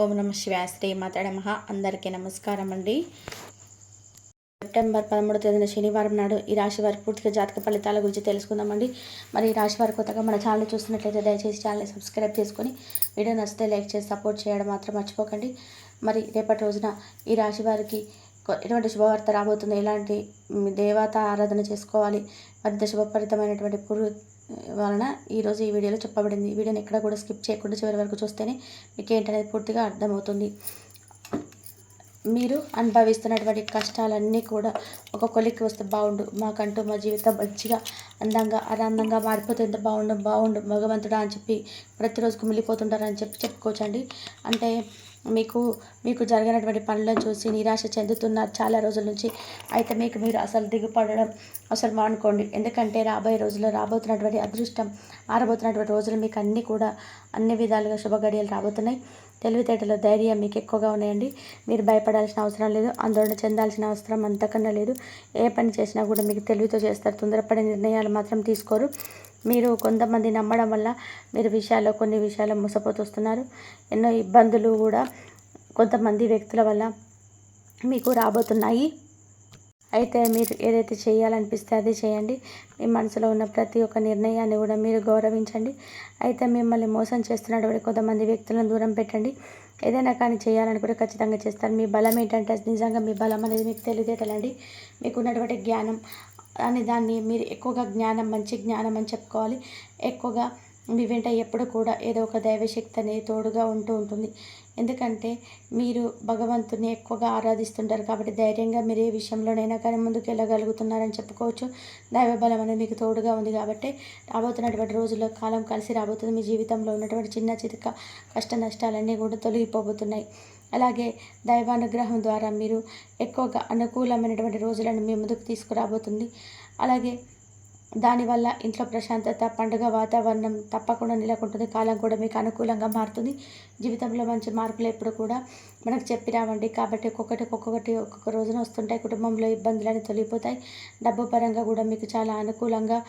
ఓం నమ శివాయ. శ్రీ మాతాడ మహా. అందరికీ నమస్కారం అండి. సెప్టెంబర్ 13వ తేదీన శనివారం నాడు ఈ రాశి వారి పూర్తిగా జాతక ఫలితాల గురించి తెలుసుకుందామండి. మరి ఈ రాశి వారి కొత్తగా మన ఛానల్ చూస్తున్నట్లయితే దయచేసి ఛానల్ని సబ్స్క్రైబ్ చేసుకొని వీడియో నచ్చితే లైక్ చేసి సపోర్ట్ చేయడం మాత్రం మర్చిపోకండి. మరి రేపటి రోజున ఈ రాశి వారికి ఎటువంటి శుభవార్త రాబోతుంది, ఎలాంటి దేవత ఆరాధన చేసుకోవాలి, మరింత శుభపరితమైనటువంటి వలన ఈరోజు ఈ వీడియోలో చెప్పబడింది. ఈ వీడియోని ఎక్కడ కూడా స్కిప్ చేయకుండా చివరి వరకు చూస్తేనే మీకు ఏంటనేది పూర్తిగా అర్థమవుతుంది. మీరు అనుభవిస్తున్నటువంటి కష్టాలన్నీ కూడా ఒక కొలిక్కి వస్తే బాగుండు, మాకంటూ మా జీవితం మంచిగా అందంగా ఆనందంగా మారిపోతే ఎంత బాగుండు భగవంతుడా అని చెప్పి ప్రతిరోజు కుమిలిపోతుంటారని చెప్పుకోవచ్చండి. అంటే మీకు జరిగినటువంటి పనులను చూసి నిరాశ చెందుతున్నారు చాలా రోజుల నుంచి. అయితే మీరు అసలు దిగుపడడం అసలు మానుకోండి. ఎందుకంటే రాబోయే రోజుల్లో రాబోతున్నటువంటి అదృష్టం ఆరబోతున్నటువంటి రోజులు మీకు అన్ని విధాలుగా శుభగడియలు రాబోతున్నాయి. తెలివితేటలో ధైర్యం మీకు ఎక్కువగా ఉన్నాయండి. మీరు భయపడాల్సిన అవసరం లేదు, ఆందోళన చెందాల్సిన అవసరం అంతకన్నా లేదు. ఏ పని చేసినా కూడా మీకు తెలివితో చేస్తారు. తొందరపడే నిర్ణయాలు మాత్రం తీసుకోరు. మీరు కొంతమంది నమ్మడం వల్ల కొన్ని విషయాల్లో మోసపోతూ వస్తున్నారు. ఎన్నో ఇబ్బందులు కూడా కొంతమంది వ్యక్తుల వల్ల మీకు రాబోతున్నాయి. అయితే మీరు ఏదైతే చేయాలనిపిస్తే అదే చేయండి. మీ మనసులో ఉన్న ప్రతి ఒక్క నిర్ణయాన్ని కూడా మీరు గౌరవించండి. అయితే మిమ్మల్ని మోసం చేస్తున్నటువంటి కొంతమంది వ్యక్తులను దూరం పెట్టండి. ఏదైనా కానీ చేయాలనుకుంటే ఖచ్చితంగా చేస్తారు. మీ బలం ఏంటంటే నిజంగా మీ బలం అనేది మీకు తెలియదేటలండి. మీకు ఉన్నటువంటి జ్ఞానం అని దాన్ని మీరు ఎక్కువగా మంచి జ్ఞానం అని చెప్పుకోవాలి. ఎక్కువగా మీ వెంట ఎప్పుడు కూడా ఏదో ఒక దైవశక్తి అనేది తోడుగా ఉంటుంది. ఎందుకంటే మీరు భగవంతుని ఎక్కువగా ఆరాధిస్తుంటారు కాబట్టి ధైర్యంగా మీరు ఏ విషయంలోనైనా కానీ ముందుకు వెళ్ళగలుగుతున్నారని చెప్పుకోవచ్చు. దైవబలం అనేది మీకు తోడుగా ఉంది కాబట్టి రాబోతున్నటువంటి రోజుల్లో కాలం కలిసి రాబోతుంది. మీ జీవితంలో ఉన్నటువంటి చిన్న చితక కష్ట నష్టాలన్నీ కూడా తొలగిపోబోతున్నాయి. అలాగే దైవానుగ్రహం ద్వారా మీరు ఎక్కువగా అనుకూలమైనటువంటి రోజులను మీ ముందుకు తీసుకురాబోతుంది. అలాగే దానివల్ల ఇంట్లో ప్రశాంతత, పండుగ వాతావరణం తప్పకుండా నెలకొంటుంది. కాలం కూడా మీకు అనుకూలంగా మారుతుంది. జీవితంలో మంచి మార్పులు ఎప్పుడు కూడా మనకు చెప్పి రావండి. కాబట్టి ఒక్కొక్క రోజున వస్తుంటాయి. కుటుంబంలో ఇబ్బందులని తొలగిపోతాయి. డబ్బు పరంగా కూడా మీకు చాలా అనుకూలంగా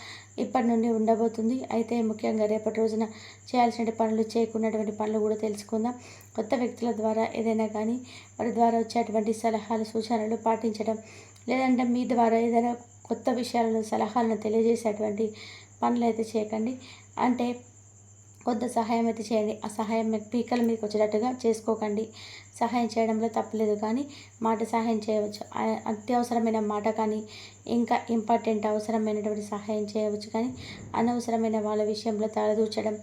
ఇప్పటి నుండి ఉండబోతుంది. అయితే ముఖ్యంగా రేపటి రోజున చేయాల్సిన పనులు, చేయకున్నటువంటి పనులు కూడా తెలుసుకుందాం. కొత్త వ్యక్తుల ద్వారా ఏదైనా కానీ వారి ద్వారా వచ్చేటువంటి సలహాలు, సూచనలు పాటించడం, లేదంటే మీ ద్వారా ఏదైనా కొత్త విషయాలను, సలహాలను తెలియజేసేటువంటి పనులు అయితే చేయకండి. అంటే కొంత సహాయం అయితే చేయండి. ఆ సహాయం మీకు పీకల మీకు వచ్చేటట్టుగా చేసుకోకండి. సహాయం చేయడంలో తప్పలేదు, కానీ మాట సహాయం చేయవచ్చు. అత్యవసరమైన మాట కానీ ఇంకా ఇంపార్టెంట్ అవసరమైనటువంటి సహాయం చేయవచ్చు. కానీ అనవసరమైన వాళ్ళ విషయంలో తలదూర్చడం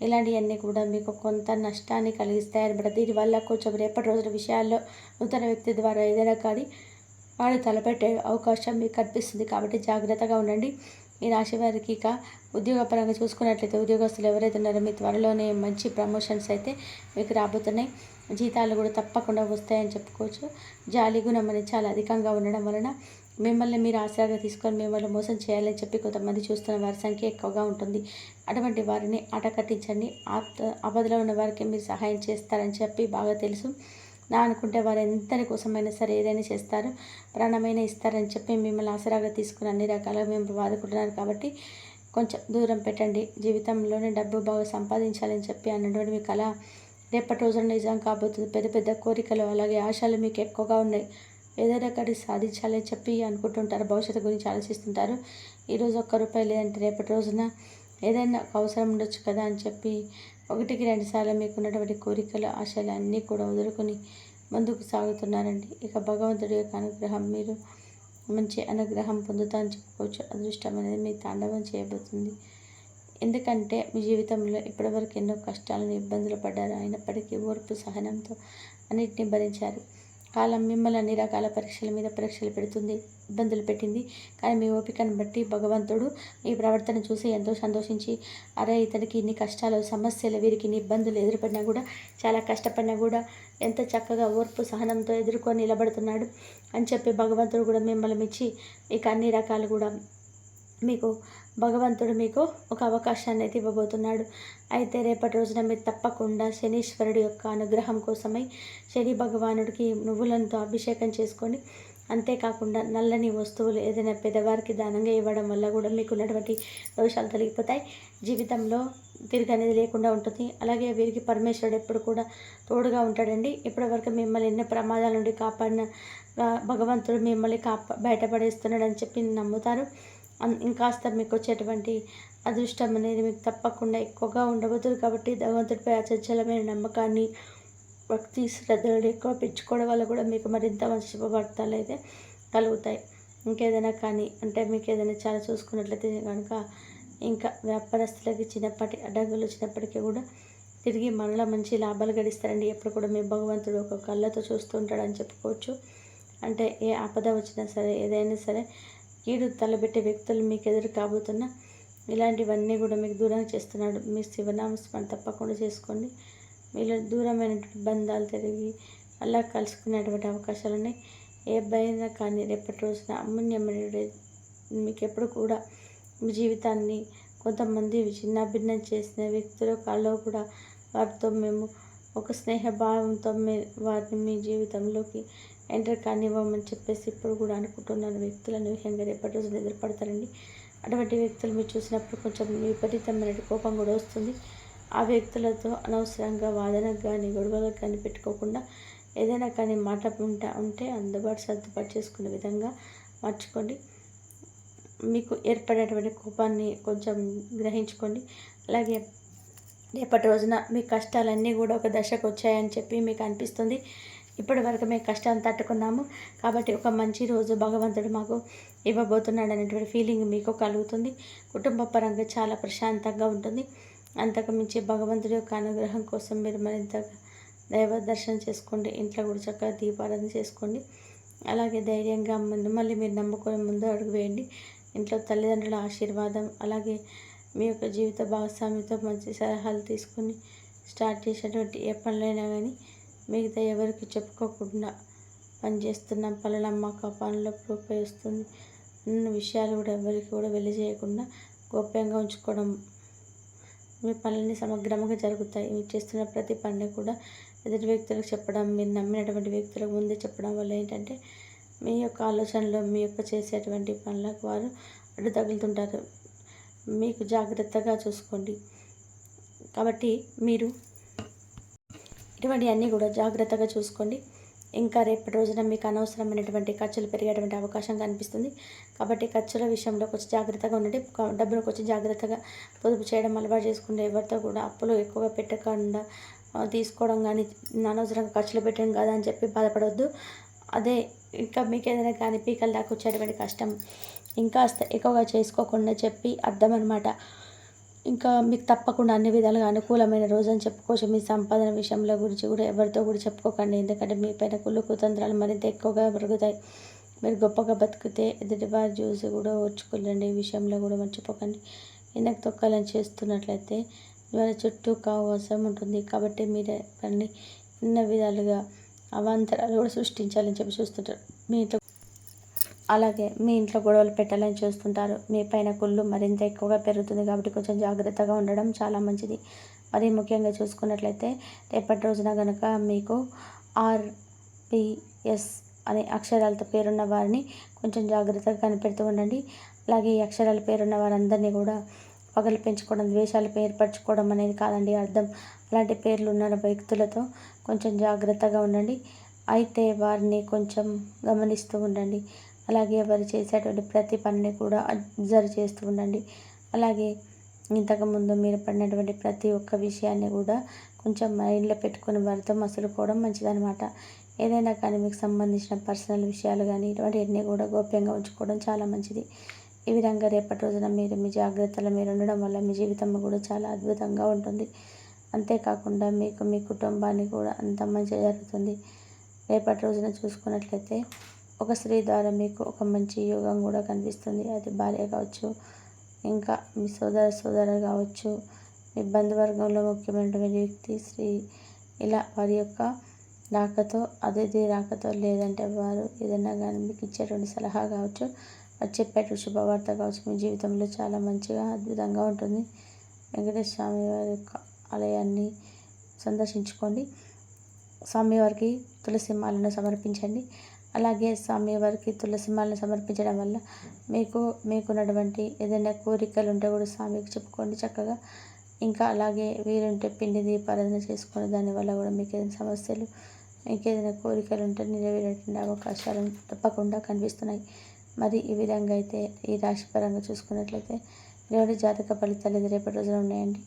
ఇలాంటివన్నీ కూడా మీకు కొంత నష్టాన్ని కలిగిస్తాయి అనమాట. దీనివల్ల కొంచెం రేపటి రోజుల విషయాల్లో నూతన వ్యక్తి ద్వారా ఏదైనా కానీ వాడు తలపెట్టే అవకాశం మీకు కనిపిస్తుంది. కాబట్టి జాగ్రత్తగా ఉండండి. ఈ రాశి వారికి ఇక ఉద్యోగపరంగా చూసుకున్నట్లయితే ఉద్యోగస్తులు ఎవరైతే ఉన్నారో మీ త్వరలోనే మంచి ప్రమోషన్స్ అయితే మీకు రాబోతున్నాయి. జీతాలు కూడా తప్పకుండా వస్తాయని చెప్పుకోవచ్చు. జాలి గుణం అనేది చాలా అధికంగా ఉండడం వలన మిమ్మల్ని మీరు ఆసరాగా తీసుకొని మిమ్మల్ని మోసం చేయాలని చెప్పి కొంతమంది చూస్తున్న వారి సంఖ్య ఎక్కువగా ఉంటుంది. అటువంటి వారిని ఆట కట్టించండి. ఆపదలో ఉన్న వారికి మీరు సహాయం చేస్తారని చెప్పి బాగా తెలుసు. అనుకుంటే వారు ఎంతని కోసమైనా సరే ఏదైనా చేస్తారు, ప్రాణమైనా ఇస్తారని చెప్పి మిమ్మల్ని ఆసరాగా తీసుకుని అన్ని రకాలుగా మేము వాదుకుంటున్నారు. కాబట్టి కొంచెం దూరం పెట్టండి. జీవితంలోనే డబ్బు బాగా సంపాదించాలని చెప్పి అన్నటువంటి మీ కళ రేపటి రోజున నిజం కాబోతుంది. పెద్ద పెద్ద కోరికలు అలాగే ఆశలు మీకు ఎక్కువగా ఉన్నాయి. ఏదైనా కానీ సాధించాలని చెప్పి అనుకుంటుంటారు. భవిష్యత్తు గురించి ఆలోచిస్తుంటారు. ఈరోజు ₹1 లేదంటే రేపటి రోజున ఏదైనా అవసరం ఉండొచ్చు కదా అని చెప్పి 1-2 సార్లు మీకు ఉన్నటువంటి కోరికలు, ఆశలు అన్నీ కూడా వదులుకొని ముందుకు సాగుతున్నారండి. ఇక భగవంతుడి యొక్క అనుగ్రహం మీరు మంచి అనుగ్రహం పొందుతా అని చెప్పుకోవచ్చు. అదృష్టం అనేది మీ తాండవం చేయబోతుంది. ఎందుకంటే మీ జీవితంలో ఇప్పటివరకు ఎన్నో కష్టాలను, ఇబ్బందులు పడ్డారు. అయినప్పటికీ ఓర్పు, సహనంతో అన్నిటినీ భరించారు. కాలం మిమ్మల్ని అన్ని రకాల పరీక్షల మీద పరీక్షలు పెడుతుంది, ఇబ్బందులు పెట్టింది. కానీ మీ ఓపికను బట్టి భగవంతుడు మీ ప్రవర్తన చూసి ఎంతో సంతోషించి, అరే ఇతనికి ఇన్ని కష్టాలు, సమస్యలు, వీరికి ఇన్ని ఇబ్బందులు ఎదురుపడినా కూడా, చాలా కష్టపడినా కూడా ఎంత చక్కగా ఓర్పు సహనంతో ఎదుర్కొని నిలబడుతున్నాడు అని చెప్పి భగవంతుడు కూడా మిమ్మల్ని మెచ్చి ఇక అన్ని రకాలు కూడా భగవంతుడు మీకు ఒక అవకాశాన్ని అయితే ఇవ్వబోతున్నాడు. అయితే రేపటి రోజున మీరు తప్పకుండా శనీశ్వరుడి యొక్క అనుగ్రహం కోసమై శని భగవానుడికి నువ్వులతో అభిషేకం చేసుకోండి. అంతేకాకుండా నల్లని వస్తువులు ఏదైనా పెద్దవారికి దానంగా ఇవ్వడం వల్ల కూడా మీకు ఉన్నటువంటి దోషాలు తొలగిపోతాయి. జీవితంలో తిరగనేది లేకుండా ఉంటుంది. అలాగే వీరికి పరమేశ్వరుడు ఎప్పుడు కూడా తోడుగా ఉంటాడండి. ఇప్పటివరకు మిమ్మల్ని ఎన్నో ప్రమాదాల నుండి కాపాడిన భగవంతుడు మిమ్మల్ని బయటపడేస్తున్నాడని చెప్పి నమ్ముతారు. ఇంకాస్త మీకు వచ్చేటువంటి అదృష్టం అనేది మీకు తప్పకుండా ఎక్కువగా ఉండబోతుంది. కాబట్టి భగవంతుడిపై అచంచలమైన నమ్మకాన్ని, భక్తి శ్రద్ధలు ఎక్కువ పెంచుకోవడం వల్ల కూడా మీకు మరింత మంచి శుభవార్తలు అయితే కలుగుతాయి. ఇంకేదైనా కానీ అంటే మీకు ఏదైనా చాలా చూసుకున్నట్లయితే కనుక ఇంకా వ్యాపారస్తులకి చిన్నప్పటి అడ్డంకులు వచ్చినప్పటికీ కూడా తిరిగి మరలా మంచి లాభాలు గడిస్తారండి. ఎప్పుడు కూడా మీ భగవంతుడు ఒక కళ్ళతో చూస్తూ ఉంటాడని చెప్పుకోవచ్చు. అంటే ఏ ఆపద వచ్చినా సరే, ఏదైనా సరే కీడు తలబెట్టే వ్యక్తులు మీకు ఎదురు కాబోతున్నా ఇలాంటివన్నీ కూడా మీకు దూరం చేస్తున్నాడు. మీ శివనామస్మరణ తప్పకుండా చేసుకోండి. మీలో దూరమైనటువంటి బంధాలు తిరిగి అలా కలుసుకునేటువంటి అవకాశాలు ఉన్నాయి. ఏ భయం కానీ రేపటి రోజున అమూల్యమైన మీకు ఎప్పుడు కూడా మీ జీవితాన్ని కొంతమంది చిన్నాభిన్నం చేసిన వ్యక్తుల కాల్లో కూడా వారితో మేము ఒక స్నేహభావంతో వారిని మీ జీవితంలోకి ఎంటర్ కానివ్వమని చెప్పేసి ఇప్పుడు కూడా అనుకుంటున్నాను. వ్యక్తులను విషయంగా రేపటి రోజున ఎదురుపడతారండి. అటువంటి వ్యక్తులు మీరు చూసినప్పుడు కొంచెం విపరీతమైన కోపం కూడా వస్తుంది. ఆ వ్యక్తులతో అనవసరంగా వాదనకు కానీ గొడవలకు కానీ పెట్టుకోకుండా ఏదైనా కానీ మాట ఉంటే సర్దుబాటు చేసుకునే విధంగా మార్చుకోండి. మీకు ఏర్పడేటువంటి కోపాన్ని కొంచెం గ్రహించుకోండి. అలాగే రేపటి రోజున మీ కష్టాలన్నీ కూడా ఒక దశకు వచ్చాయని చెప్పి మీకు అనిపిస్తుంది. ఇప్పటి వరకు మేము కష్టాన్ని తట్టుకున్నాము కాబట్టి ఒక మంచి రోజు భగవంతుడు మాకు ఇవ్వబోతున్నాడు అనేటువంటి ఫీలింగ్ మీకు కలుగుతుంది. కుటుంబ పరంగా చాలా ప్రశాంతంగా ఉంటుంది. అంతకు మించి భగవంతుడి యొక్క అనుగ్రహం కోసం మీరు మరింత దైవ దర్శనం చేసుకోండి. ఇంట్లో కూడా చక్కగా దీపారాధన చేసుకోండి. అలాగే ధైర్యంగా మళ్ళీ మీరు నమ్ముకొని ముందు అడుగు వేయండి. ఇంట్లో తల్లిదండ్రుల ఆశీర్వాదం, అలాగే మీ యొక్క జీవిత భాగస్వామితో మంచి సలహాలు తీసుకొని స్టార్ట్ చేసేటువంటి ఏ పనులైనా కానీ మిగతా ఎవరికి చెప్పుకోకుండా పనిచేస్తున్నాం, పనులమ్మక పనుల్లో రూపాయి వస్తుంది అన్న విషయాలు కూడా ఎవరికి కూడా తెలియజేయకుండా గోప్యంగా ఉంచుకోవడం. మీ పనులన్నీ సమగ్రంగా జరుగుతాయి. మీరు చేస్తున్న ప్రతి పనిని కూడా ఎదుటి వ్యక్తులకు చెప్పడం, మీరు నమ్మినటువంటి వ్యక్తులకు ముందే చెప్పడం వల్ల ఏంటంటే మీ యొక్క ఆలోచనలో మీ యొక్క చేసేటువంటి పనులకు వారు అడ్డు తగులుతుంటారు. మీకు జాగ్రత్తగా చూసుకోండి. కాబట్టి మీరు ఇటువంటివన్నీ కూడా జాగ్రత్తగా చూసుకోండి. ఇంకా రేపటి రోజున మీకు అనవసరమైనటువంటి ఖర్చులు పెరిగేటువంటి అవకాశం కనిపిస్తుంది. కాబట్టి ఖర్చుల విషయంలో కొంచెం జాగ్రత్తగా ఉండండి. డబ్బును కొంచెం జాగ్రత్తగా పొదుపు చేయడం అలవాటు చేసుకుంటే ఎవరితో కూడా అప్పులు ఎక్కువగా పెట్టకుండా తీసుకోవడం కానీ అనవసరంగా ఖర్చులు పెట్టడం కాదా అని చెప్పి బాధపడవద్దు. అదే ఇంకా మీకు ఏదైనా కానీ పీకల దాకా వచ్చేటువంటి కష్టం ఇంకా ఎక్కువగా చేసుకోకుండా చెప్పి అర్థం అనమాట. ఇంకా మీకు తప్పకుండా అన్ని విధాలుగా అనుకూలమైన రోజు అని చెప్పుకోవచ్చు. మీ సంపాదన విషయంలో గురించి కూడా ఎవరితో కూడా చెప్పుకోకండి. ఎందుకంటే మీ పైన కుళ్ళు కుతంత్రాలు మరింత ఎక్కువగా పెరుగుతాయి. మీరు గొప్పగా బతికితే ఎదుటివారు చూసి కూడా ఓర్చుకోలేండి. ఈ విషయంలో కూడా మర్చిపోకండి. వెనక్కి తొక్కాలని చేస్తున్నట్లయితే వాళ్ళ చుట్టూ అవసరం ఉంటుంది. కాబట్టి మీరే పని ఎన్నో విధాలుగా అవాంతరాలు కూడా సృష్టించాలని చెప్పి చూస్తుంటారు. మీ ఇంట్లో అలాగే మీ ఇంట్లో గొడవలు పెట్టాలని చూస్తుంటారు. మీ పైన కుళ్ళు మరింత ఎక్కువగా పెరుగుతుంది. కాబట్టి కొంచెం జాగ్రత్తగా ఉండడం చాలా మంచిది. మరి ముఖ్యంగా చూసుకున్నట్లయితే రేపటి రోజున కనుక మీకు RPS అనే అక్షరాలతో పేరున్న వారిని కొంచెం జాగ్రత్తగా కనిపెడుతూ ఉండండి. అలాగే ఈ అక్షరాల పేరున్న వారందరినీ కూడా పగలు పెంచుకోవడం, ద్వేషాలు ఏర్పరచుకోవడం అనేది కాదండి అర్థం. అలాంటి పేర్లు ఉన్న వ్యక్తులతో కొంచెం జాగ్రత్తగా ఉండండి. అయితే వారిని కొంచెం గమనిస్తూ ఉండండి. అలాగే వారు చేసేటువంటి ప్రతి పనిని కూడా అబ్జర్వ్ చేస్తూ ఉండండి. అలాగే ఇంతకుముందు మీరు పడినటువంటి ప్రతి ఒక్క విషయాన్ని కూడా కొంచెం మైండ్లో పెట్టుకుని వారితో మసులుకోవడం మంచిదన్నమాట. ఏదైనా కానీ మీకు సంబంధించిన పర్సనల్ విషయాలు కానీ ఇటువంటివన్నీ కూడా గోప్యంగా ఉంచుకోవడం చాలా మంచిది. ఈ విధంగా రేపటి రోజున మీరు మీ జాగ్రత్తలు మీరు ఉండడం వల్ల మీ జీవితం కూడా చాలా అద్భుతంగా ఉంటుంది. అంతేకాకుండా మీకు మీ కుటుంబాన్ని కూడా అంత మంచిగా జరుగుతుంది. రేపటి రోజున చూసుకున్నట్లయితే ఒక స్త్రీ ద్వారా మీకు ఒక మంచి యోగం కూడా కనిపిస్తుంది. అది భార్య కావచ్చు, ఇంకా మీ సోదరు కావచ్చు, మీ బంధువర్గంలో ముఖ్యమైనటువంటి వ్యక్తి స్త్రీ, ఇలా వారి యొక్క రాకతో అతిథి రాకతో లేదంటే వారు ఏదైనా కానీ మీకు ఇచ్చేటువంటి సలహా కావచ్చు, వారు చెప్పేటువంటి శుభవార్త కావచ్చు మీ జీవితంలో చాలా మంచిగా అద్భుతంగా ఉంటుంది. వెంకటేశ్వర స్వామి వారి యొక్క ఆలయాన్ని సందర్శించుకోండి. స్వామివారికి తులసి మాలను సమర్పించండి. అలాగే స్వామివారికి తులసి మాలను సమర్పించడం వల్ల మీకున్నటువంటి ఏదైనా కోరికలు ఉంటే కూడా స్వామికి చెప్పుకోండి చక్కగా. ఇంకా అలాగే వీలుంటే పిండి దీపారాధన చేసుకొని దానివల్ల కూడా మీకు ఏదైనా సమస్యలు, మీకేదైనా కోరికలు ఉంటే నెరవేరేటువంటి అవకాశాలు తప్పకుండా కనిపిస్తున్నాయి. మరి ఈ విధంగా అయితే ఈ రాశి పరంగా చూసుకున్నట్లయితే ఎవరి జాతక ఫలితాలు ఇది రేపటి రోజున ఉన్నాయండి.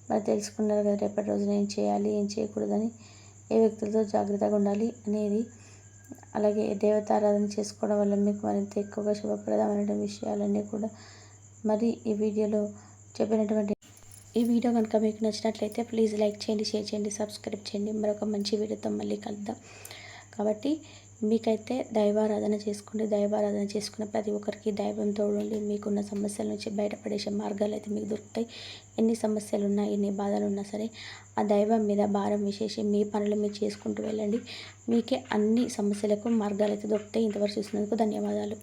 మరి తెలుసుకున్నారు కదా రేపటి రోజున ఏం చేయాలి, ఏం చేయకూడదని, ఏ వ్యక్తులతో జాగ్రత్తగా ఉండాలి అనేది. అలాగే దేవతారాధన చేసుకోవడం వల్ల మీకు మరింత ఎక్కువగా శుభప్రదమైన విషయాలన్నీ కూడా మరి ఈ వీడియోలో చెప్పినటువంటి ఈ వీడియో కనుక మీకు నచ్చినట్లయితే ప్లీజ్ లైక్ చేయండి, షేర్ చేయండి, సబ్స్క్రైబ్ చేయండి. మరొక మంచి వీడియోతో మళ్ళీ కలుద్దాం. కాబట్టి మీకైతే దైవారాధన చేసుకోండి. దైవారాధన చేసుకున్న ప్రతి ఒక్కరికి దైవం తోడుండి మీకున్న సమస్యల నుంచి బయటపడేసే మార్గాలు అయితే మీకు దొరుకుతాయి. ఎన్ని సమస్యలు ఉన్నా, ఎన్ని బాధలు ఉన్నా సరే ఆ దైవం మీద భారం వేసేసి మీ పనులు మీరు చేసుకుంటూ వెళ్ళండి. మీకే అన్ని సమస్యలకు మార్గాలు అయితే దొరుకుతాయి. ఇంతవరకు చూసినందుకు ధన్యవాదాలు.